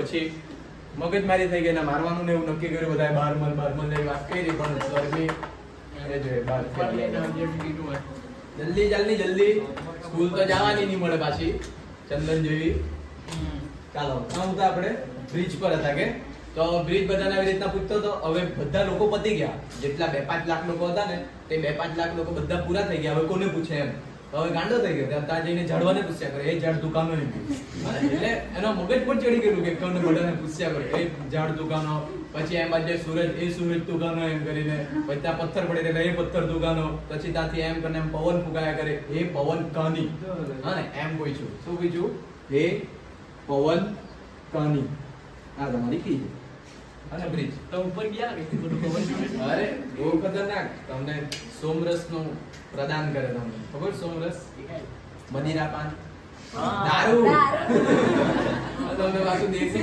પછી મગજમારી થઈ ગઈ ને મારવાનું ને એવું નક્કી કર્યું બધા બાર મન લઈ વાત કરી પણ ગરમી એ જોઈએ બાર જલ્દી સ્કૂલ તો જવાની નહીં મળે પાછી ચંદન જેવી ચાલો હું તો આપણે બ્રિજ પર હતા કે તો બ્રિજ બધાને આવી રીતના પૂછતો હતો હવે બધા લોકો પતી ગયા જેટલા 2-5 લાખ લોકો હતા ને તે 2-5 લાખ લોકો બધા પૂરા થઈ ગયા હવે કોને પૂછે એમ હવે ગાંડો થઈ ગયો ત્યાં જઈને ઝાડવાને પૂછ્યા કરે એ ઝાડ દુકાનો એમ એટલે એનો મગજ પણ ચડી ગયેલું કે કોને બધાને પૂછ્યા કરે એ ઝાડ દુકાનો પછી એમ બાજુ સૂરજ દુકાનો એમ કરીને પછી ત્યાં પથ્થર પડી એટલે એ પથ્થર દુકાનો પછી ત્યાંથી એમ કરીને એમ પવન ફૂંકાયા કરે એ પવન કહાની હા ને એમ પૂછ્યું શું પૂછ્યું એ પવન કહાની આ તમારી કી અને બ્રિજ તો ઉપર ગયા કે બધું પવન અરે બહુ ખતરનાક તમને સોમરસ નું પ્રદાન કરે તમને ખબર સોમરસ મદિરા પાન દારૂ તમને પાછું દેશી